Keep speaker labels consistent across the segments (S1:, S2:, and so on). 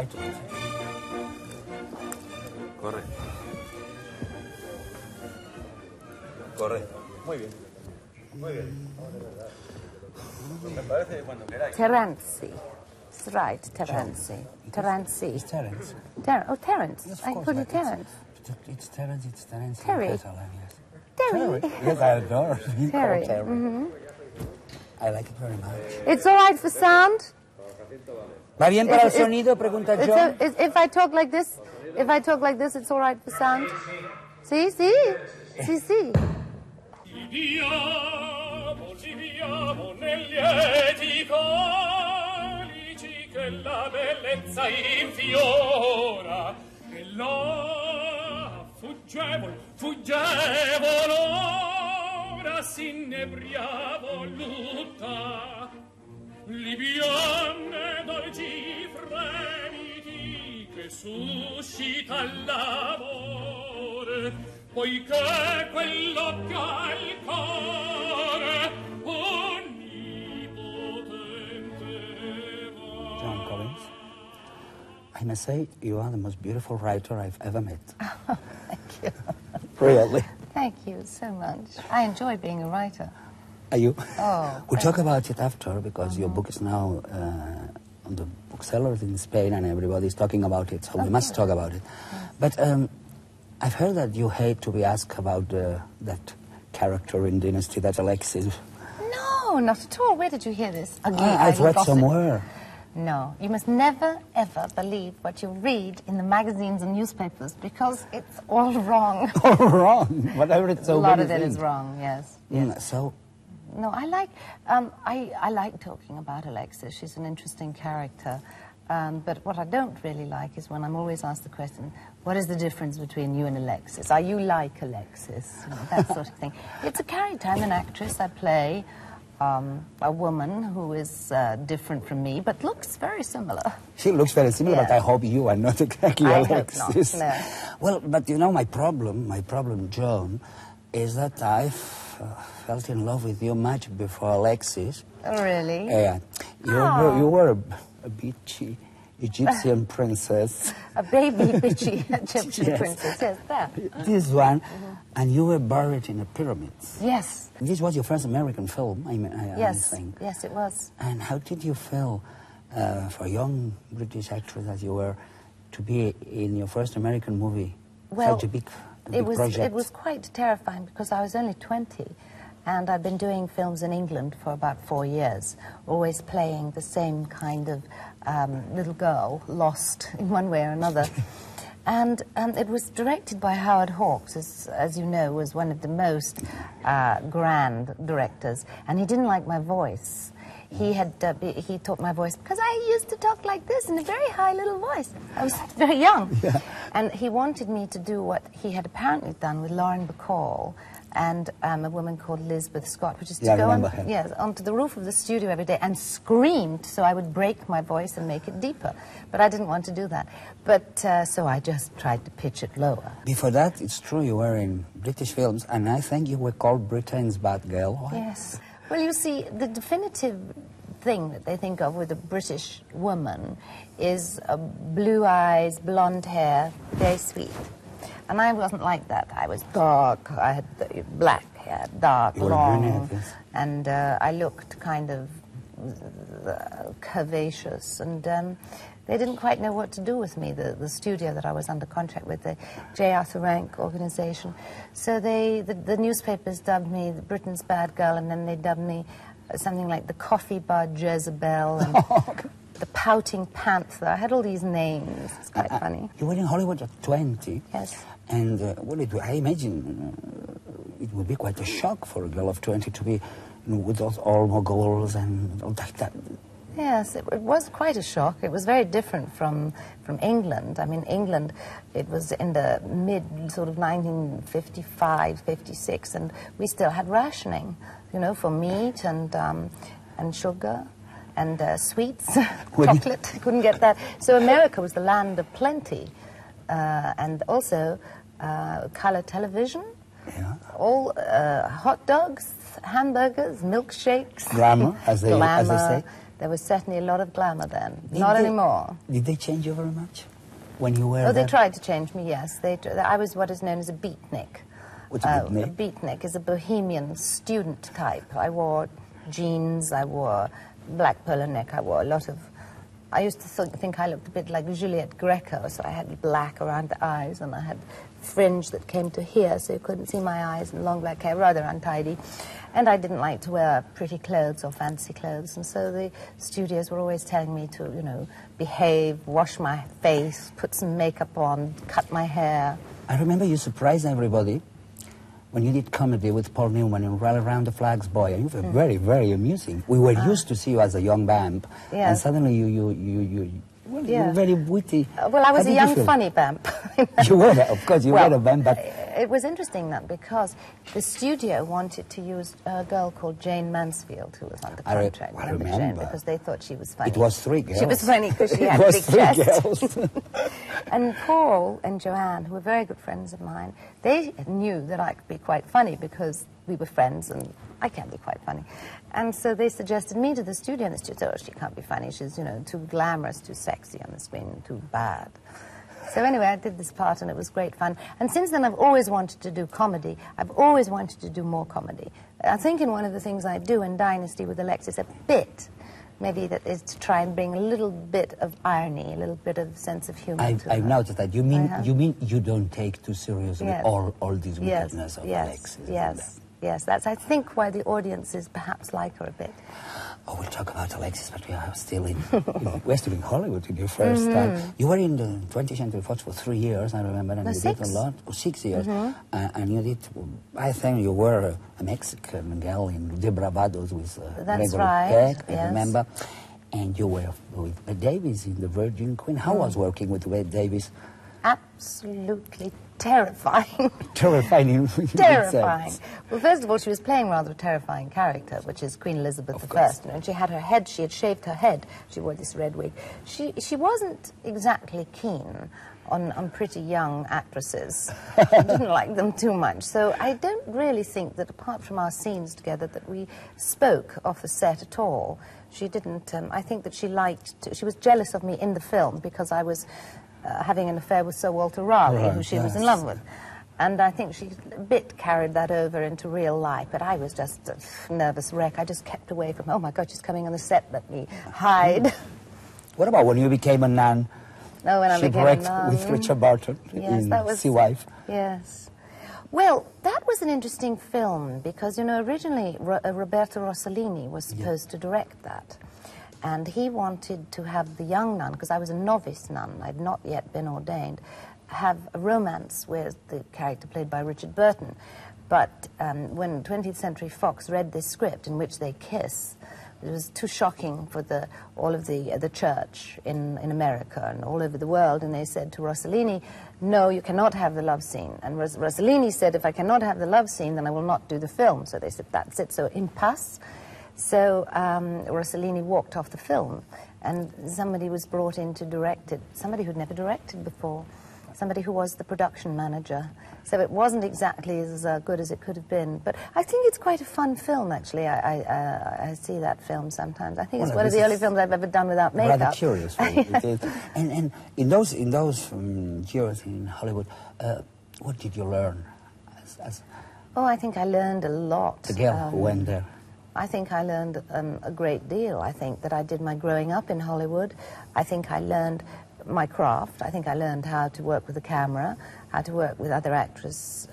S1: try to.
S2: Corre. Corre. Muy bien. Muy bien. Me parece cuando queráis.
S3: Terenci. It's right, Terenci. Terenci.
S1: It's Terence.
S3: Terence.
S1: Yes, of
S3: I
S1: course,
S3: called you
S1: but it's-
S3: Terence.
S1: It's Terence, it's Terence.
S3: Terry.
S1: In Catalan, yes.
S3: Terry.
S1: Yes, I adore being
S3: Terry.
S1: called Terry. I like it very much.
S3: It's all right for sound?
S1: ¿Va bien para el sonido? Pregunta Joan.
S3: If I talk like this, it's all right for sound? See?
S4: Viviamo negli eti calici che la bellezza infiora e là fuggevol ora s'innebriavo lutta libiane dolci fremiti che suscita l'amore poiché quell'occhio al cuore onnipotente va.
S1: Joan Collins, I must say you are the most beautiful writer I've ever met.
S3: Oh, thank you.
S1: Really?
S3: Thank you so much. I enjoy being a writer.
S1: Are you?
S3: Oh.
S1: We'll talk about it after, because your book is now on the booksellers in Spain and everybody's talking about it, so we must talk about it. But I've heard that you hate to be asked about that character in Dynasty, that Alexis.
S3: No, not at all. Where did you hear this?
S1: I've read
S3: gossip.
S1: somewhere.
S3: No, you must never, ever believe what you read in the magazines and newspapers, because it's all wrong.
S1: All wrong. But I read so
S3: A lot
S1: many
S3: of it
S1: things.
S3: is wrong, yes.
S1: So,
S3: No, I like talking about Alexis. She's an interesting character. But what I don't really like is when I'm always asked the question, what is the difference between you and Alexis? Are you like Alexis? You know, that sort of thing. It's a character. I'm an actress. I play a woman who is different from me, but looks very similar.
S1: she looks very similar,
S3: Yeah.
S1: but I hope you are not exactly
S3: I hope
S1: Alexis.
S3: not, no.
S1: Well, but you know, my problem, Joan, is that I felt in love with you much before Alexis.
S3: Oh, really?
S1: Yeah. You were a bitchy Egyptian princess.
S3: A baby bitchy Egyptian
S1: Yes.
S3: princess. Yes, there.
S1: This one, and you were buried in the pyramids.
S3: Yes.
S1: This was your first American film, I
S3: Yes.
S1: think.
S3: Yes, it was.
S1: And how did you feel, for a young British actress as you were, to be in your first American movie?
S3: Well,
S1: such a big project.
S3: It was quite terrifying because I was only 20 and I'd been doing films in England for about 4 years, always playing the same kind of little girl, lost in one way or another. And it was directed by Howard Hawks, as you know, was one of the most grand directors, and he didn't like my voice. He taught my voice because I used to talk like this in a very high little voice. I was very young.
S1: Yeah.
S3: And he wanted me to do what he had apparently done with Lauren Bacall and a woman called Elizabeth Scott, which is to go onto the roof of the studio every day and scream so I would break my voice and make it deeper. But I didn't want to do that. But so I just tried to pitch it lower.
S1: Before that, it's true, you were in British films, and I think you were called Britain's bad girl. Why?
S3: Yes. Well, you see, the definitive thing that they think of with a British woman is blue eyes, blonde hair, very sweet. And I wasn't like that. I was dark. I had black hair, dark, long, and I looked kind of curvaceous. And they didn't quite know what to do with me, the studio that I was under contract with, the J. Arthur Rank organization. So the newspapers dubbed me the Britain's bad girl, and then they dubbed me something like the coffee bar Jezebel and the pouting panther. I had all these names. It's quite funny.
S1: You were in Hollywood at 20.
S3: Yes.
S1: And I imagine it would be quite a shock for a girl of 20 to be with those all goals and all that.
S3: Yes, it was quite a shock. It was very different from England. I mean, England, it was in the mid sort of 1955, 56, and we still had rationing, you know, for meat and sugar and sweets, chocolate. Couldn't get that. So America was the land of plenty, and also color television.
S1: Yeah.
S3: All hot dogs, hamburgers, milkshakes.
S1: Glamour, as they say.
S3: There was certainly a lot of glamour then. Not anymore.
S1: Did they change you very much when you were
S3: Oh,
S1: there?
S3: they tried to change me, yes. I was what is known as a beatnik.
S1: What's a beatnik?
S3: A beatnik is a bohemian student type. I wore jeans, I wore black polo neck, I wore a lot of... I used to think I looked a bit like Juliette Greco, so I had black around the eyes, and I had fringe that came to here, so you couldn't see my eyes, and long black hair, rather untidy. And I didn't like to wear pretty clothes or fancy clothes, and so the studios were always telling me to, you know, behave, wash my face, put some makeup on, cut my hair.
S1: I remember you surprised everybody when you did comedy with Paul Newman in Rally Round the Flags Boy, and you were very, very amusing. We were used to see you as a young vamp, and suddenly you were very witty.
S3: Well, I was a young, funny vamp.
S1: You were, of course, you were a vamp, but...
S3: It was interesting that because the studio wanted to use a girl called Jane Mansfield, who was under contract.
S1: I remember.
S3: Because they thought she was funny.
S1: It was 3 girls.
S3: She was funny because she had a big chest. And Paul and Joan, who were very good friends of mine, they knew that I could be quite funny because we were friends and I can be quite funny. And so they suggested me to the studio, and the studio said, oh, she can't be funny. She's, you know, too glamorous, too sexy on the screen, too bad. So anyway, I did this part, and it was great fun. And since then, I've always wanted to do comedy. I've always wanted to do more comedy. I think in one of the things I do in Dynasty with Alexis, a bit, maybe that is to try and bring a little bit of irony, a little bit of sense of humor.
S1: I've noticed that. You mean you don't take too seriously all this wickedness of Alexis?
S3: Yes, that's, I think, why the audiences perhaps like her a bit.
S1: Oh, we'll talk about Alexis, but we are still in, we're still in Hollywood in your first time. You were in the 20th Century Fox for 3 years, I remember, and you did a lot, 6 years. And you did, I think you were a Mexican girl in De Bravados with
S3: Gregory Peck,
S1: I remember. And you were with Bette Davis in The Virgin Queen. How was working with Bette Davis?
S3: Absolutely terrifying.
S1: Terrifying.
S3: Terrifying. Well, first of all, she was playing rather a terrifying character, which is Queen Elizabeth I. You know, and she had her head, she had shaved her head. She wore this red wig. She wasn't exactly keen on pretty young actresses. She didn't like them too much. So I don't really think that, apart from our scenes together, that we spoke off the set at all. She didn't, I think that she was jealous of me in the film because I was having an affair with Sir Walter Raleigh, who she was in love with. And I think she a bit carried that over into real life, but I was just a nervous wreck. I just kept away from, oh my God, she's coming on the set, let me hide.
S1: What about when you became a nun?
S3: Oh, when I became a nun.
S1: With Richard Burton in Sea Wife.
S3: Yes. Well, that was an interesting film because, you know, originally Roberto Rossellini was supposed to direct that. And he wanted to have the young nun, because I was a novice nun, I'd not yet been ordained, have a romance with the character played by Richard Burton. But when 20th Century Fox read this script in which they kiss, it was too shocking for all of the church in America and all over the world, and they said to Rossellini, no, you cannot have the love scene. And Rossellini said, if I cannot have the love scene, then I will not do the film. So they said, that's it, so impasse. So Rossellini walked off the film, and somebody was brought in to direct it, somebody who'd never directed before, somebody who was the production manager. So it wasn't exactly as good as it could have been. But I think it's quite a fun film, actually. I see that film sometimes. I think it's one of the only films I've ever done without makeup.
S1: Rather curious. And in those years in Hollywood, what did you learn?
S3: Oh, I think I learned a lot.
S1: The girl who went there.
S3: I think I learned a great deal. I think that I did my growing up in Hollywood. I think I learned my craft. I think I learned how to work with the camera, how to work with other actresses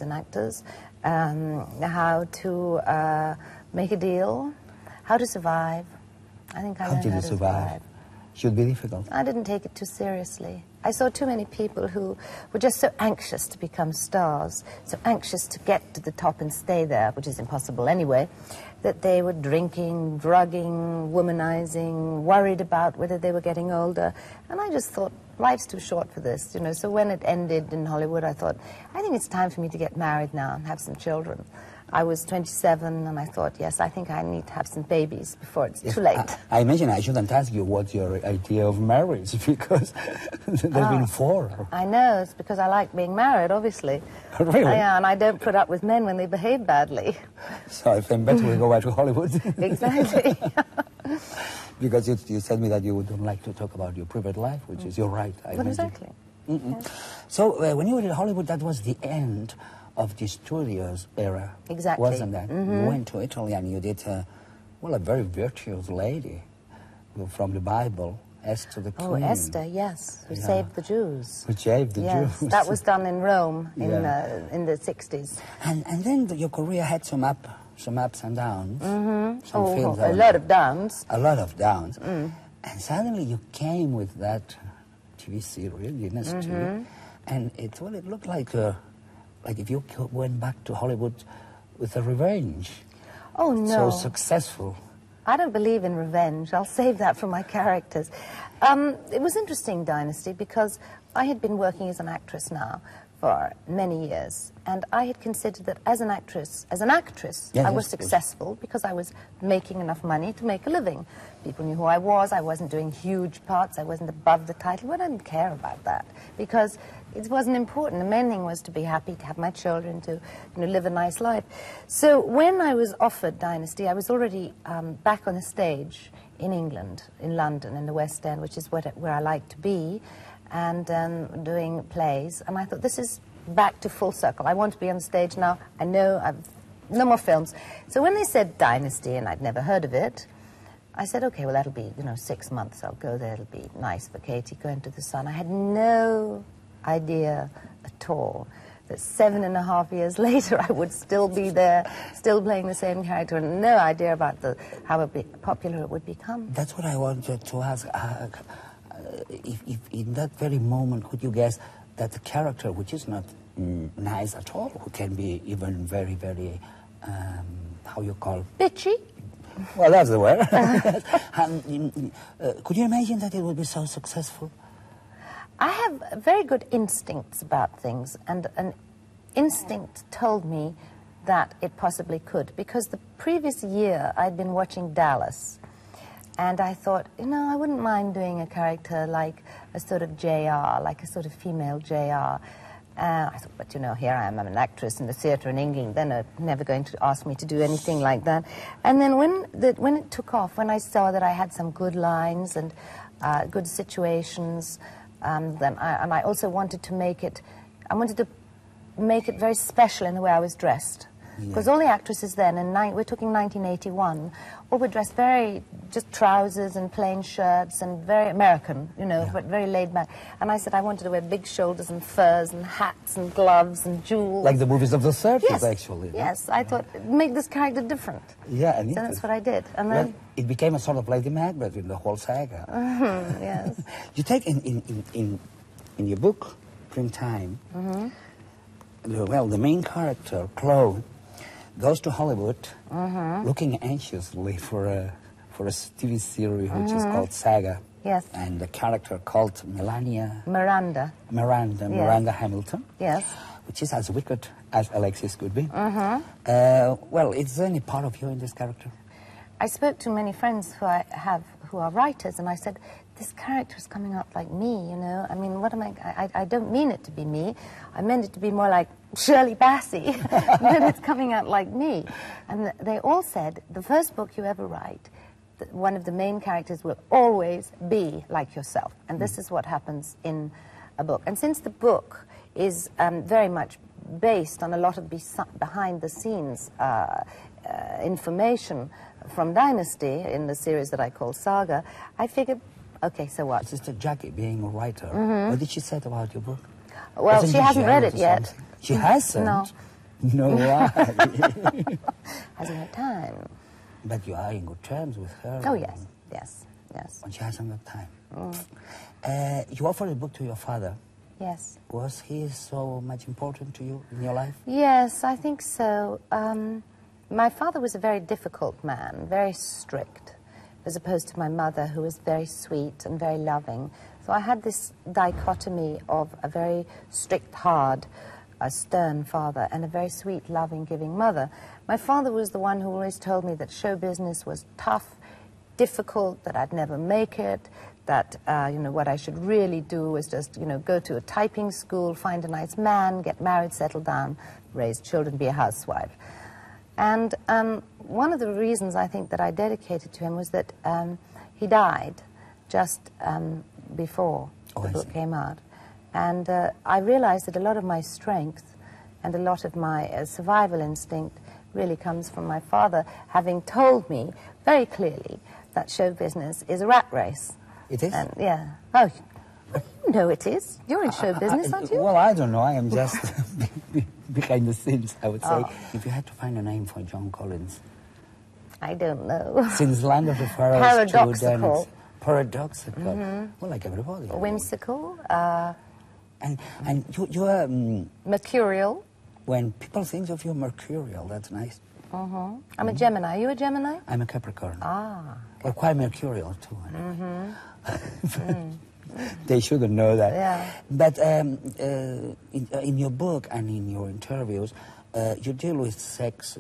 S3: and actors, how to make a deal, how to survive. I think I learned how to survive.
S1: Should be difficult.
S3: I didn't take it too seriously. I saw too many people who were just so anxious to become stars, so anxious to get to the top and stay there, which is impossible anyway, that they were drinking, drugging, womanizing, worried about whether they were getting older. And I just thought, life's too short for this, you know. So when it ended in Hollywood, I thought, I think it's time for me to get married now and have some children. I was 27, and I thought, yes, I think I need to have some babies before it's too late.
S1: I imagine I shouldn't ask you what's your idea of marriage, because there's been 4.
S3: I know, it's because I like being married, obviously.
S1: Really?
S3: Yeah, and I don't put up with men when they behave badly.
S1: So I think better we go back to Hollywood.
S3: Exactly.
S1: Because you said me that you don't like to talk about your private life, which is your right.
S3: Well, exactly.
S1: Yeah. So when you were in Hollywood, that was the end of the studios era.
S3: Exactly.
S1: Wasn't that? You went to Italy and you did, well, a very virtuous lady from the Bible, Esther the Queen.
S3: Oh, Esther, yes, who saved the Jews.
S1: Who saved the Jews.
S3: That was done in Rome in the 60s.
S1: And then your career had some ups and downs. Some films
S3: a lot of downs.
S1: A lot of downs. And suddenly you came with that TV serial, Dynasty, and it looked like if you went back to Hollywood with a revenge.
S3: Oh, no.
S1: So successful.
S3: I don't believe in revenge. I'll save that for my characters. It was interesting, Dynasty, because I had been working as an actress now for many years, and I had considered that as an actress, I was successful because I was making enough money to make a living. People knew who I wasn't doing huge parts, I wasn't above the title, but I didn't care about that because it wasn't important. The main thing was to be happy, to have my children, to live a nice life. So when I was offered Dynasty, I was already back on the stage in England, in London, in the West End, which is where I like to be, and doing plays. And I thought, this is back to full circle. I want to be on stage now. I know I've no more films. So when they said Dynasty, and I'd never heard of it, I said, okay, well, that'll be 6 months. I'll go there. It'll be nice for Katie, go into the sun. I had no idea at all that 7.5 years later I would still be there, still playing the same character, and no idea about how popular it would become.
S1: That's what I wanted to ask. If in that very moment could you guess that the character, which is not nice at all, who can be even very, very, how you call it?
S3: Bitchy?
S1: Well, that's the word. Could you imagine that it would be so successful?
S3: I have very good instincts about things, and an instinct told me that it possibly could, because the previous year I'd been watching Dallas, and I thought, I wouldn't mind doing a character like a sort of JR, like a sort of female JR. I thought, but here I am, I'm an actress in the theatre in England, they're never going to ask me to do anything like that. And then when it took off, when I saw that I had some good lines and good situations, and I also wanted to make it very special in the way I was dressed. Because all the actresses then, we're talking 1981, all were dressed very, just trousers and plain shirts and very American, but very laid back. And I said I wanted to wear big shoulders and furs and hats and gloves and jewels.
S1: Like the movies of the 30s, actually.
S3: Yes, I thought, make this character different.
S1: Yeah, and
S3: so that's what I did. And then
S1: it became a sort of Lady Macbeth in the whole saga.
S3: Yes.
S1: You take in your book, Prime Time, the main character, Chloe, goes to Hollywood looking anxiously for a TV series which is called Saga.
S3: Yes.
S1: And the character called
S3: Miranda
S1: Hamilton.
S3: Yes.
S1: Which is as wicked as Alexis could be. Well, is there any part of you in this character?
S3: I spoke to many friends who are writers, and I said, this character is coming up like me, I mean, what am I don't mean it to be me. I meant it to be more like Shirley Bassey, but it's coming out like me. And they all said, the first book you ever write, one of the main characters will always be like yourself. And this is what happens in a book. And since the book is very much based on a lot of behind-the-scenes information from Dynasty in the series that I call Saga, I figured, okay, so what?
S1: Sister Jackie, being a writer, what did she say about your book?
S3: Well, she hasn't read it yet.
S1: She hasn't?
S3: No.
S1: No, why?
S3: Hasn't had time.
S1: But you are in good terms with her.
S3: Oh, yes, yes, yes.
S1: When she hasn't got time. You offered a book to your father.
S3: Yes.
S1: Was he so much important to you in your life?
S3: Yes, I think so. My father was a very difficult man, very strict, as opposed to my mother, who was very sweet and very loving. So I had this dichotomy of a very strict, hard, stern father and a very sweet, loving, giving mother. My father was the one who always told me that show business was tough, difficult, that I'd never make it, that, what I should really do was just, go to a typing school, find a nice man, get married, settle down, raise children, be a housewife. And one of the reasons I think that I dedicated to him was that he died just before the book came out. And I realized that a lot of my strength and a lot of my survival instinct really comes from my father having told me very clearly that show business is a rat race.
S1: It is?
S3: And, yeah. Oh, no, it is. You're in show business, aren't you?
S1: Well, I don't know. I am just behind the scenes, I would say.
S3: Oh.
S1: If you had to find a name for John Collins.
S3: I don't know.
S1: Since Land of the Pharaohs
S3: Paradoxical.
S1: to Paradoxical. Well, like everybody.
S3: Whimsical.
S1: And you are...
S3: Mercurial.
S1: when people think of you mercurial, that's nice.
S3: I'm a Gemini. Are you a Gemini?
S1: I'm a Capricorn.
S3: Ah.
S1: Well, quite mercurial, too. They shouldn't know that.
S3: Yeah.
S1: But in your book and in your interviews, you deal with sex